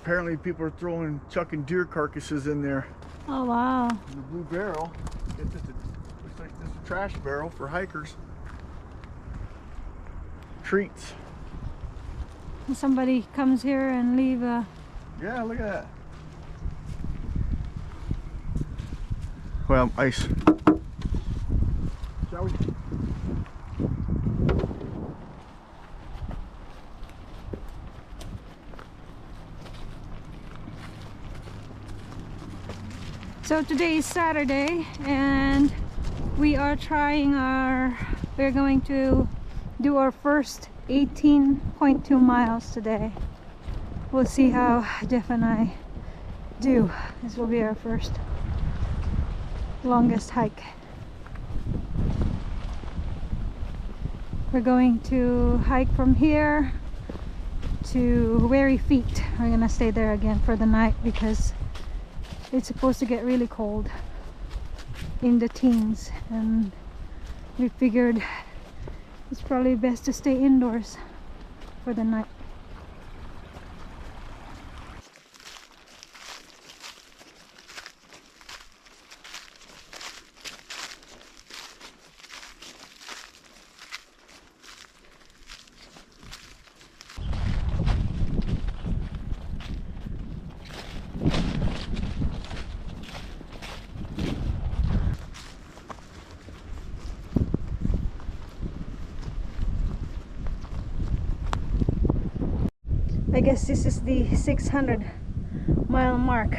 Apparently people are chucking deer carcasses in there. Oh wow. In the blue barrel. It's just looks like this trash barrel for hikers. Treats. Somebody comes here and leave a... Yeah, look at that. Well, ice. Shall we? So today is Saturday and we're going to do our first 18.2 miles today. We'll see how Jeff and I do. This will be our first longest hike. We're going to hike from here to Weary Feet. We're gonna stay there again for the night because it's supposed to get really cold in the teens, and we figured it's probably best to stay indoors for the night. I guess this is the 600-mile mark.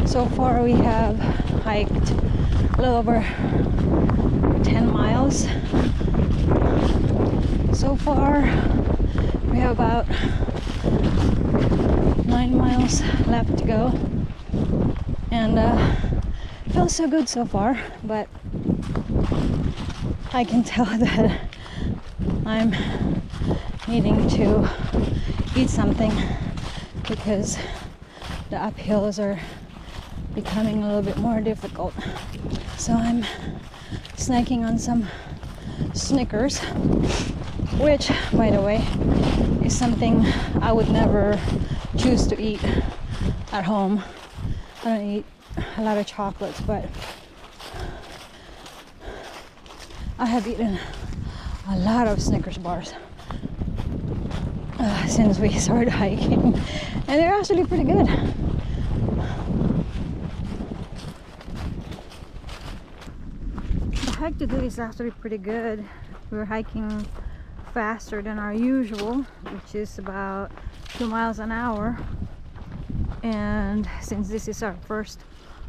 So far we have hiked a little over 10 miles. So far we have about 9 miles left to go, and it feels so good so far, but I can tell that I'm needing to eat something because the uphills are becoming a little bit more difficult. So I'm snacking on some Snickers, which, by the way, is something I would never choose to eat at home. I don't eat a lot of chocolates, but I have eaten a lot of Snickers bars since we started hiking, and they're actually pretty good. The hike today is actually pretty good. We're hiking faster than our usual, which is about 2 miles an hour, and since this is our first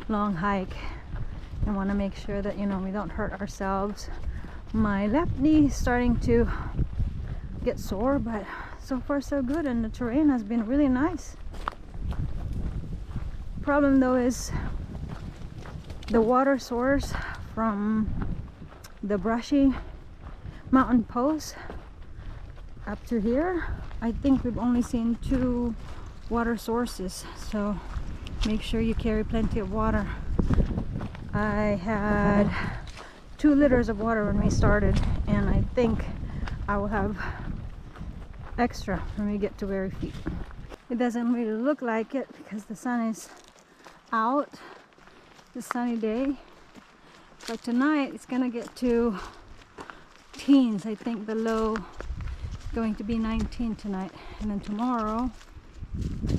long hike, I want to make sure that, you know, we don't hurt ourselves. My left knee is starting to get sore, but so far so good, and the terrain has been really nice. Problem though is the water source from the brushy mountain post up to here. I think we've only seen 2 water sources, so make sure you carry plenty of water. I had 2 liters of water when we started, and I think I will have extra when we get to Weary Feet. It doesn't really look like it because the sun is out. It's a sunny day, but tonight it's gonna get to teens. I think the low is going to be 19 tonight, and then tomorrow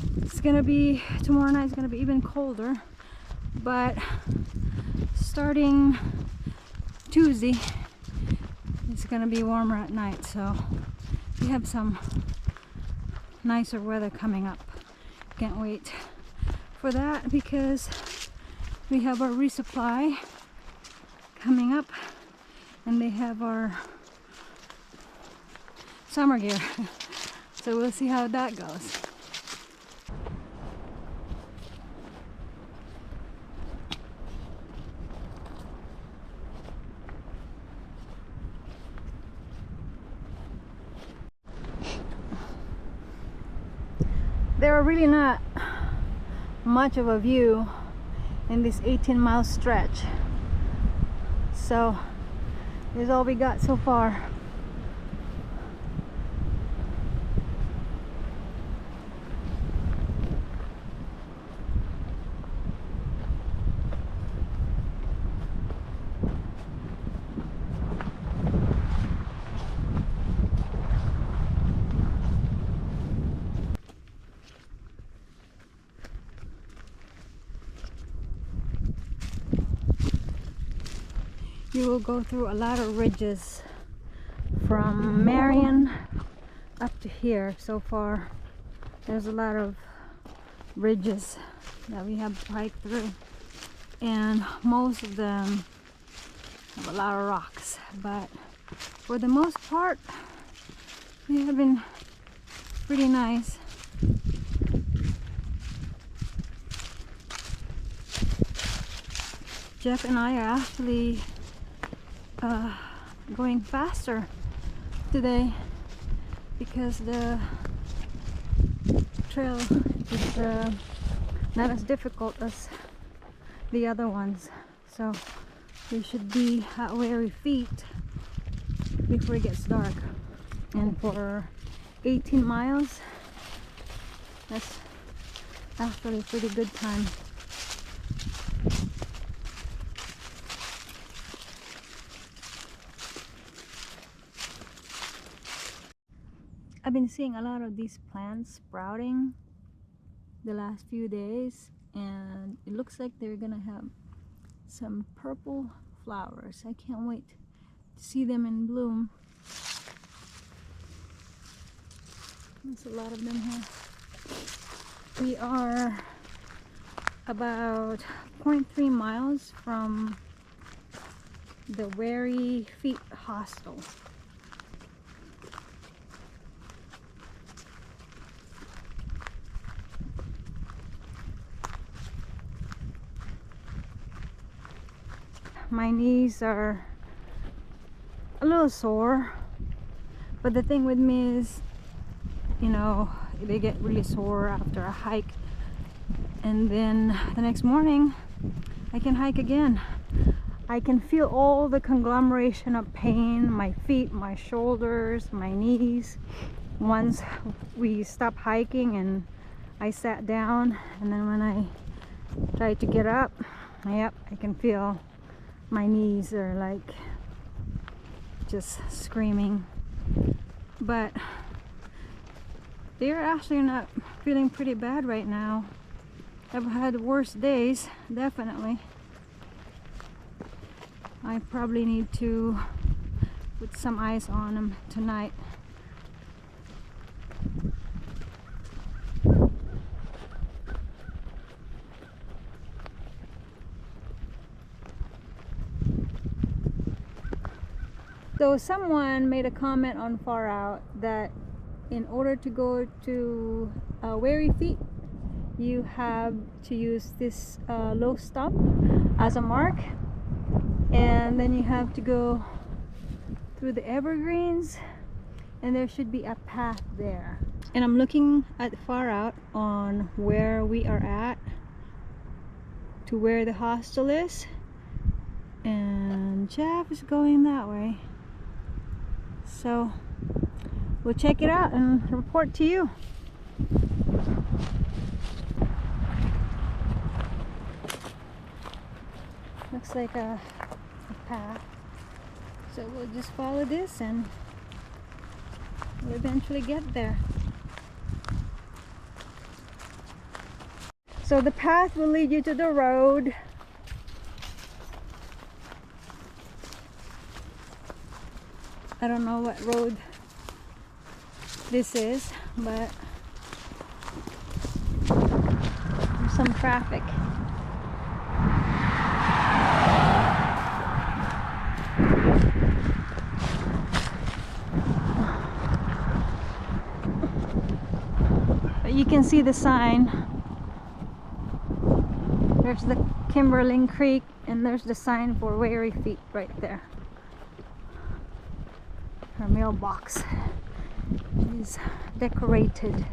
night is gonna be even colder, but starting Tuesday it's gonna be warmer at night, so we have some nicer weather coming up. Can't wait. for that because we have our resupply coming up and they have our summer gear. So we'll see how that goes. There are really not much of a view in this 18-mile stretch, so this is all we got so far. You will go through a lot of ridges from Marion up to here. So far there's a lot of ridges that we have to hike through, and most of them have a lot of rocks, but for the most part they have been pretty nice. Jeff and I are actually going faster today because the trail is not as difficult as the other ones, so we should be at Weary Feet before it gets dark. And for 18 miles, that's actually a pretty good time. I've been seeing a lot of these plants sprouting the last few days, and it looks like they're gonna have some purple flowers. I can't wait to see them in bloom. There's a lot of them here. We are about 0.3 miles from the Weary Feet Hostel. My knees are a little sore, but the thing with me is, you know, they get really sore after a hike, and then the next morning I can hike again. I can feel all the conglomeration of pain, my feet, my shoulders, my knees. Once we stopped hiking and I sat down, and then when I tried to get up, yep, I can feel my knees are like just screaming. But they're actually not feeling pretty bad right now. I've had worse days, definitely. I probably need to put some ice on them tonight. So someone made a comment on Far Out that in order to go to Weary Feet, you have to use this low stump as a mark, and then you have to go through the evergreens, and there should be a path there. And I'm looking at Far Out on where we are at to where the hostel is, and Jeff is going that way. So we'll check it out and report to you. Looks like a path. So we'll just follow this and we'll eventually get there. So the path will lead you to the road. I don't know what road this is, but there's some traffic. But you can see the sign. There's the Kimberling Creek and there's the sign for Weary Feet right there. Her mailbox is decorated.